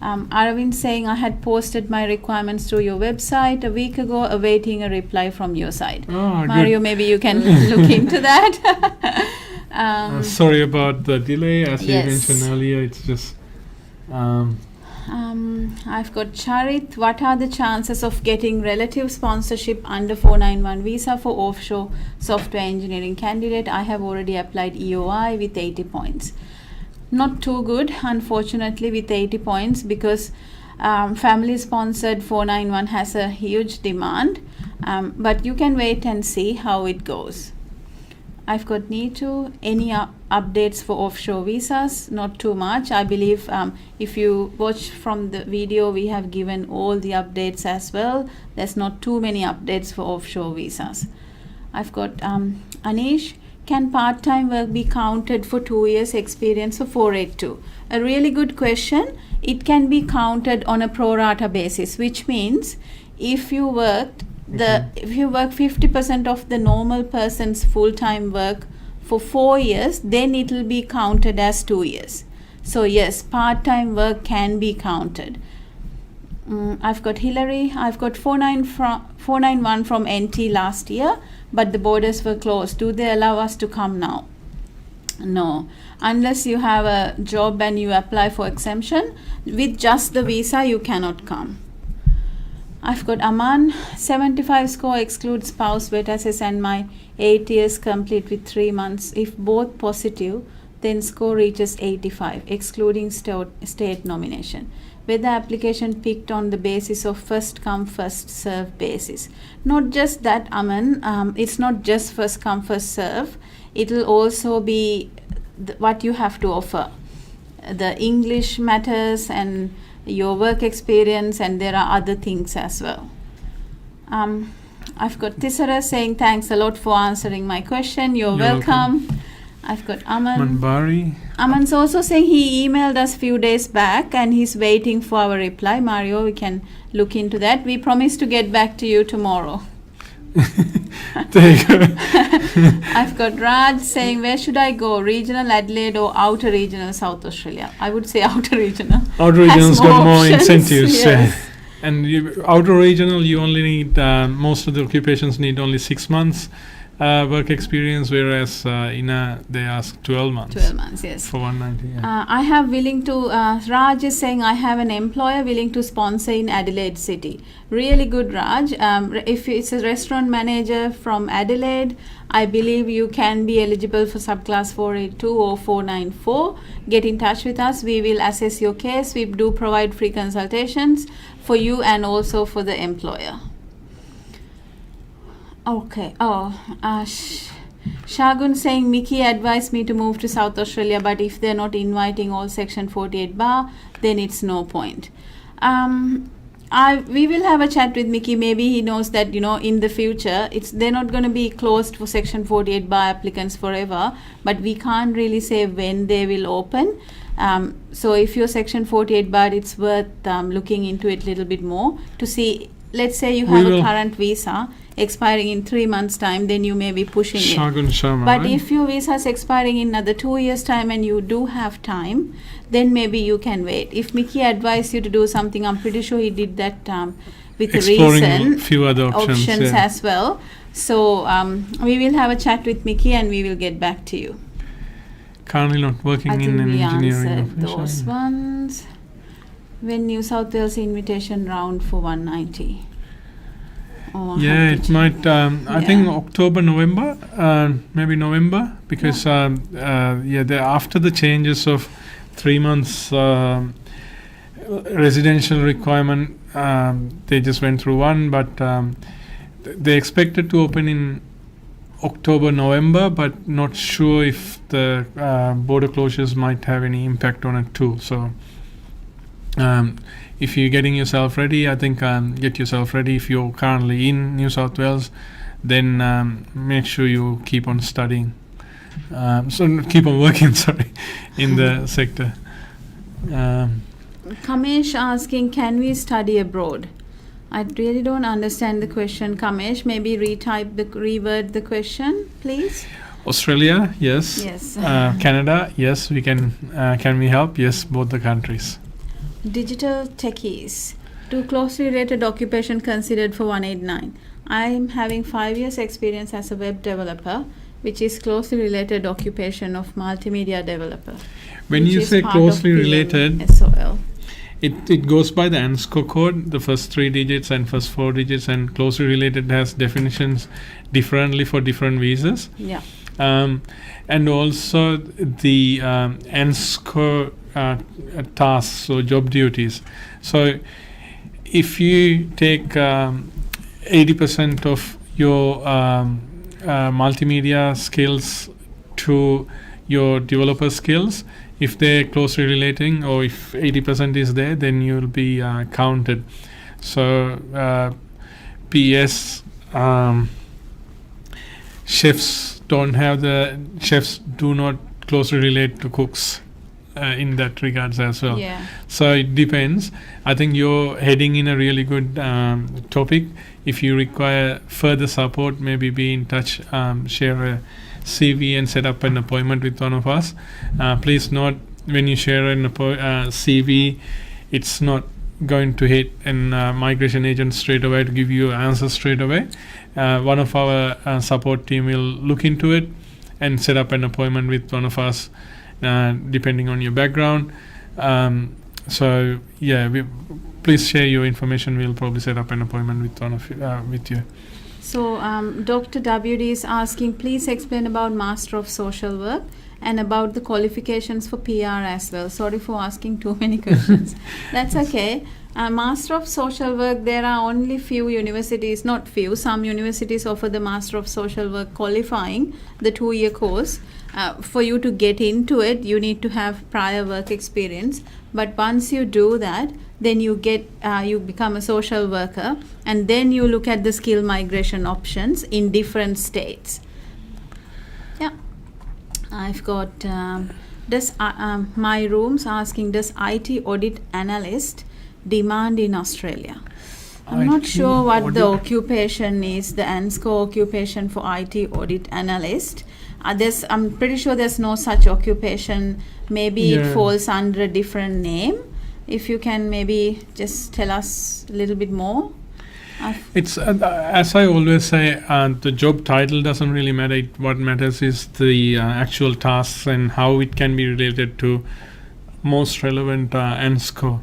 Aravind saying, I had posted my requirements through your website a week ago, awaiting a reply from your side. Mario, maybe you can look into that. Sorry about the delay. As you mentioned earlier, it's just... I've got Charit. What are the chances of getting relative sponsorship under 491 visa for offshore software engineering candidate? I have already applied EOI with 80 points. Not too good, unfortunately, with 80 points, because family sponsored 491 has a huge demand, but you can wait and see how it goes. I've got Neetu. Any updates for offshore visas? Not too much. I believe if you watch from the video, we have given all the updates as well. There's not too many updates for offshore visas. I've got Anish. Can part-time work be counted for 2 years experience for 482? A really good question. It can be counted on a pro rata basis, which means if you work 50% of the normal person's full-time work for 4 years, then it will be counted as 2 years. So yes, part-time work can be counted. I've got Hillary. I've got 491 from NT last year, but the borders were closed. Do they allow us to come now? No. Unless you have a job and you apply for exemption, with just the visa, you cannot come. I've got Aman. 75 score excludes spouse wet assess, and my 8 years complete with 3 months. If both positive, then score reaches 85, excluding state nomination. Whether application picked on the basis of first come first serve basis. Not just that, Aman, it's not just first come first serve. It will also be what you have to offer. The English matters, and your work experience, and there are other things as well. I've got Tisara saying, thanks a lot for answering my question. You're welcome. I've got Aman. Manbari. Aman's also saying he emailed us few days back and he's waiting for our reply. Mario, we can look into that. We promise to get back to you tomorrow. There you go. I've got Raj saying, where should I go? Regional Adelaide or outer regional South Australia? I would say outer regional. Outer regional's got more options. incentives. Yes. And outer regional, you only need, most of the occupations need only 6 months. work experience, whereas they ask 12 months. 12 months, yes. For 190. Yeah. I have willing to, Raj is saying, I have an employer willing to sponsor in Adelaide City. Really good, Raj. If it's a restaurant manager from Adelaide, I believe you can be eligible for subclass 482 or 494. Get in touch with us. We will assess your case. We do provide free consultations for you and also for the employer. Okay. Shagun saying, Mickey advised me to move to South Australia, but if they're not inviting all Section 48 bar, then it's no point. We will have a chat with Mickey. Maybe he knows that, in the future, they're not going to be closed for Section 48 bar applicants forever, but we can't really say when they will open. So if you're Section 48 bar, it's worth looking into it a little bit more to see. Let's say you have a current visa expiring in 3 months' time, then you may be pushing Shagun it. Sharma, But right? if your visa is expiring in another 2 years' time and you do have time, then maybe you can wait. If Mickey advised you to do something, I'm pretty sure he did that with Exploring a reason. few other options yeah. as well. So we will have a chat with Mickey and we will get back to you. Currently not working I in think an we engineering answered office. those ones. When New South Wales invitation round for 190. Oh, Yeah, it might. I think October, November, maybe November, because after the changes of 3 months residential requirement, they just went through one, but they expected to open in October, November, but not sure if the border closures might have any impact on it too. So. If you're getting yourself ready, I think get yourself ready. If you're currently in New South Wales, then make sure you keep on studying. Keep on working, in the sector. Kamesh asking, can we study abroad? I really don't understand the question, Kamesh. Maybe reword the question, please. Australia, yes. Yes. Canada, yes. We can. Can we help? Yes, both the countries. Digital techies. Two closely related occupation considered for 189. I am having 5 years experience as a web developer, which is closely related occupation of multimedia developer. When you say closely related, SOL. It goes by the ANSCO code, the first 3 digits and first 4 digits, and closely related has definitions differently for different visas. Yeah. And also the ANSCO tasks or job duties. So if you take 80% of your multimedia skills to your developer skills, if they're closely relating, or if 80% is there, then you'll be counted. So PS chefs do not closely relate to cooks in that regards as well. Yeah. So it depends. I think you're heading in a really good topic. If you require further support, maybe be in touch, share a CV and set up an appointment with one of us. Please note, when you share an CV, it's not going to hit a migration agent straight away to give you answers straight away. One of our support team will look into it and set up an appointment with one of us, depending on your background. Please share your information. We'll probably set up an appointment with with you. So Dr. WD is asking, please explain about Master of Social Work and about the qualifications for PR as well. Sorry for asking too many questions. That's okay. Master of Social Work, there are only few universities, not few, some universities offer the Master of Social Work qualifying, the 2-year course. For you to get into it, you need to have prior work experience. But once you do that, then you become a social worker, and then you look at the skill migration options in different states. Yeah. I've got my rooms asking, does IT audit analyst demand in Australia? I'm not sure what the occupation is, the ANSCO occupation for IT audit analyst. I'm pretty sure there's no such occupation. Maybe it falls under a different name. If you can maybe just tell us a little bit more. It's as I always say, the job title doesn't really matter. What matters is the actual tasks and how it can be related to most relevant and score.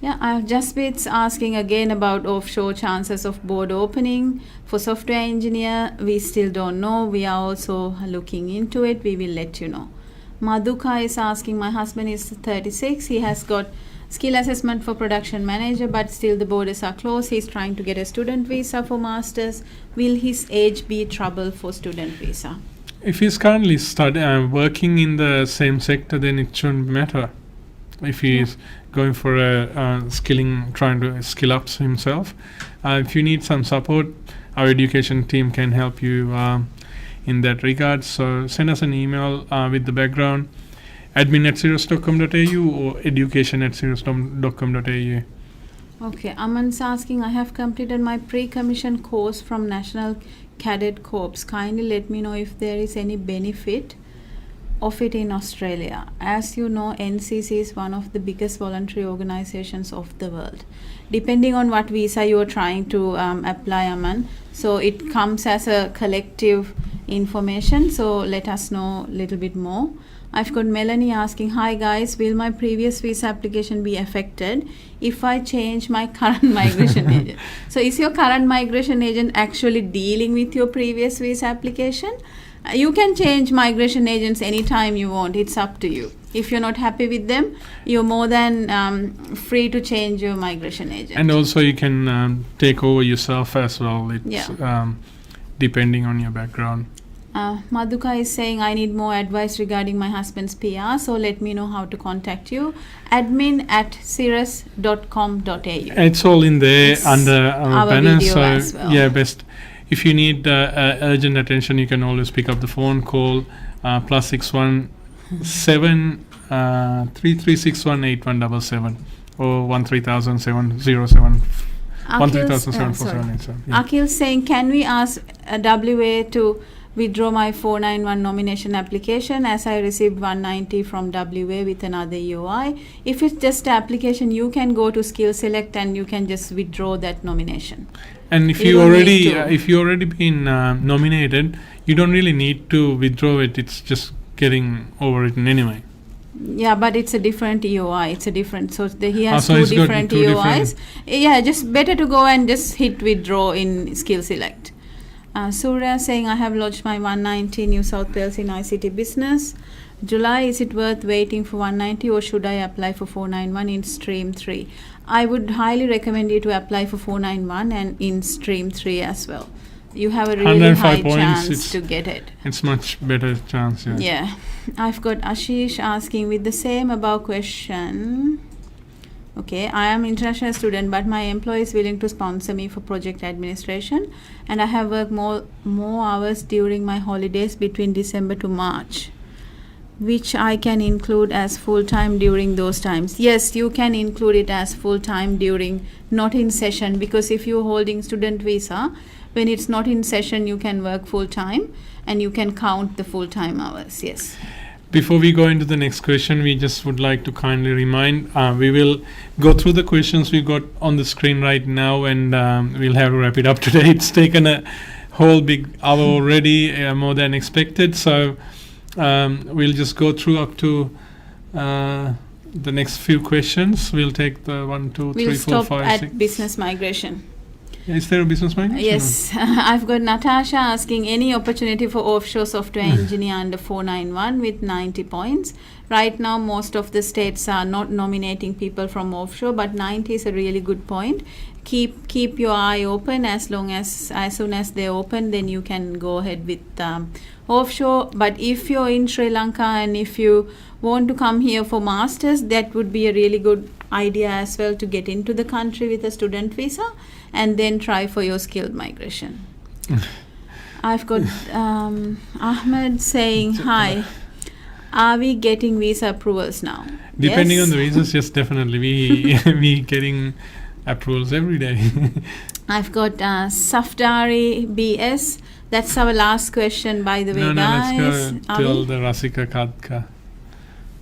Yeah, Jaspreet's asking again about offshore chances of board opening for software engineer. We still don't know. We are also looking into it. We will let you know. Madhuka is asking, my husband is 36. He has got skill assessment for production manager, but still the borders are closed. He's trying to get a student visa for masters. Will his age be trouble for student visa? If he's currently working in the same sector, then it shouldn't matter. If he is going for trying to skill up himself. If you need some support, our education team can help you in that regard. So send us an email with the background, admin@sirus.com.au or education@sirus.com.au. Okay, Aman's asking, I have completed my pre-commission course from National Cadet Corps. Kindly let me know if there is any benefit of it in Australia. As you know, NCC is one of the biggest voluntary organizations of the world. Depending on what visa you are trying to apply, Aman, so it comes as a collective information, so let us know a little bit more. I've got Melanie asking, hi guys, will my previous visa application be affected if I change my current migration agent? So is your current migration agent actually dealing with your previous visa application? You can change migration agents anytime you want. It's up to you. If you're not happy with them, you're more than free to change your migration agent. And also you can take over yourself as well. It's depending on your background. Madhuka is saying, I need more advice regarding my husband's PR, so let me know how to contact you. admin@sirus.com.au. It's all in there. It's under our banner. Video so as well. Yeah, best. If you need urgent attention, you can always pick up the phone, call +617 33618177 or 13707 1374787. Akhil saying, can we ask WA to withdraw my 491 nomination application as I received 190 from WA with another EOI? If it's just application, you can go to Skill Select and you can just withdraw that nomination. And if you already been nominated, you don't really need to withdraw it. It's just getting overwritten anyway. Yeah, but it's a different EOI. It's a different. So he has so two he's got different two EOIs. Yeah, just better to go and just hit withdraw in Skill Select. Surya saying, I have lodged my 190 New South Wales in ICT Business. July, is it worth waiting for 190 or should I apply for 491 in Stream 3? I would highly recommend you to apply for 491 and in Stream 3 as well. You have a really high chance to get it. It's much better chance, yeah. Yeah. I've got Ashish asking with the same above question. Okay, I am international student, but my employer is willing to sponsor me for project administration, and I have worked more hours during my holidays between December to March, which I can include as full-time during those times. Yes, you can include it as full-time during, not in session, because if you're holding student visa, when it's not in session, you can work full-time and you can count the full-time hours. Yes. Before we go into the next question, we just would like to kindly remind, we will go through the questions we got on the screen right now, and we'll have to wrap it up today. It's taken a whole big hour already, more than expected. So we'll just go through up to the next few questions. We'll take the 1, 2, 3, 4, 5, 6. We'll stop at business migration. Is there a business migration? Yes. I've got Natasha asking, any opportunity for offshore software engineer under 491 with 90 points? Right now, most of the states are not nominating people from offshore, but 90 is a really good point. Keep your eye open. As soon as they open, then you can go ahead with offshore. But if you're in Sri Lanka and if you want to come here for masters, that would be a really good idea as well, to get into the country with a student visa and then try for your skilled migration. I've got Ahmed saying, hi, are we getting visa approvals now? Depending Yes. on the visas, yes, definitely. We getting approvals every day. I've got Safdari BS. That's our last question, by the way, guys. Let's go till the Rasika Kadka.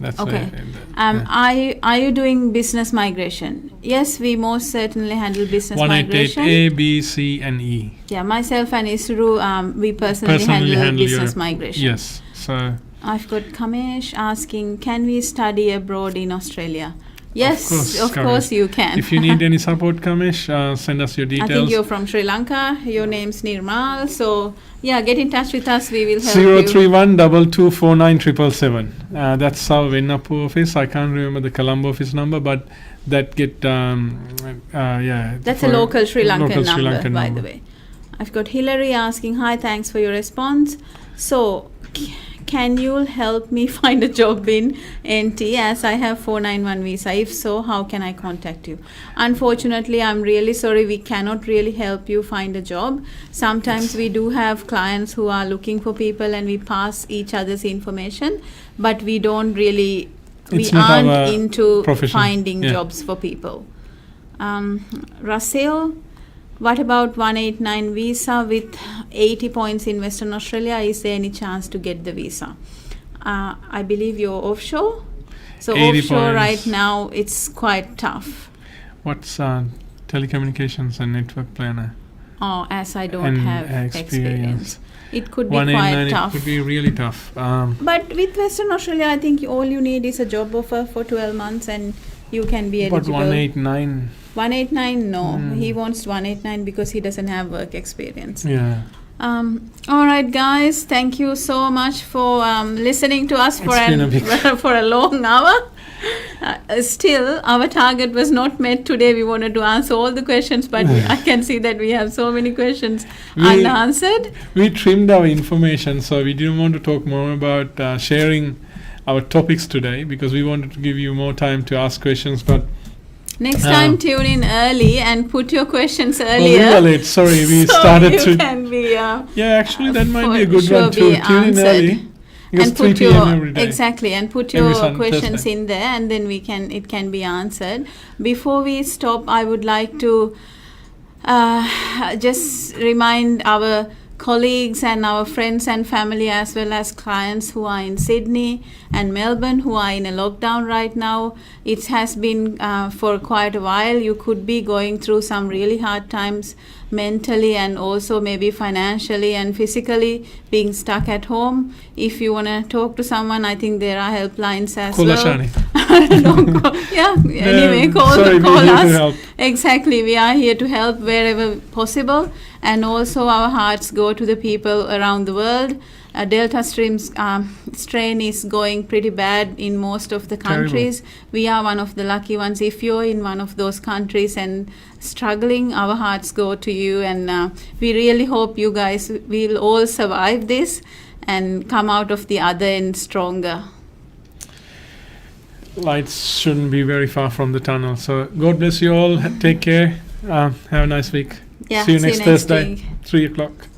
That's Okay. yeah. Are you doing business migration? Yes, we most certainly handle business 188 migration. A, B, C, and E. Yeah, myself and Isuru, we personally handle business migration. Yes. So I've got Kamesh asking, can we study abroad in Australia? Yes, of course you can. if you need any support, Kamesh, send us your details. I think you're from Sri Lanka. Your name's Nirmal. So, yeah, get in touch with us. We will help 031 2249 that's our Vennapu office. I can't remember the Colombo office number, but that get That's a local Sri Lankan number, by the way. I've got Hillary asking, hi, thanks for your response. So, can you help me find a job in NT as I have 491 visa? If so, how can I contact you? Unfortunately, I'm really sorry, we cannot really help you find a job. Sometimes we do have clients who are looking for people and we pass each other's information, but we don't really, we aren't into finding jobs for people. Russell, what about 189 visa with 80 points in Western Australia? Is there any chance to get the visa? I believe you're offshore. So offshore right now, it's quite tough. What's telecommunications and network planner? Oh, as I don't have experience. It could be quite tough. It could be really tough. But with Western Australia, I think all you need is a job offer for 12 months and you can be eligible. But 189... 189, no. He wants 189 because he doesn't have work experience. Yeah. All right, guys. Thank you so much for listening to us for a long hour. Still, our target was not met today. We wanted to answer all the questions, but I can see that we have so many questions unanswered. We trimmed our information, so we didn't want to talk more about sharing our topics today because we wanted to give you more time to ask questions, but next time, tune in early and put your questions earlier. We were late. Sorry, we so started you can be. Actually, that might be a good one too. Tune in early. And put 3 p.m. every day. Exactly, and put your questions in there, and then it can be answered. Before we stop, I would like to just remind our colleagues and our friends and family as well as clients who are in Sydney and Melbourne who are in a lockdown right now. It has been for quite a while. You could be going through some really hard times mentally and also maybe financially and physically, being stuck at home. If you want to talk to someone, I think there are helplines as well. Ashani. Anyway, call us. Exactly, we are here to help wherever possible, and also our hearts go to the people around the world. Delta strain is going pretty bad in most of the countries. Terrible. We are one of the lucky ones. If you're in one of those countries and struggling, our hearts go to you, and we really hope you guys will all survive this and come out of the other end stronger. Lights shouldn't be very far from the tunnel. So God bless you all. Take care. Have a nice week. Yeah, see you next Thursday, week. 3 o'clock.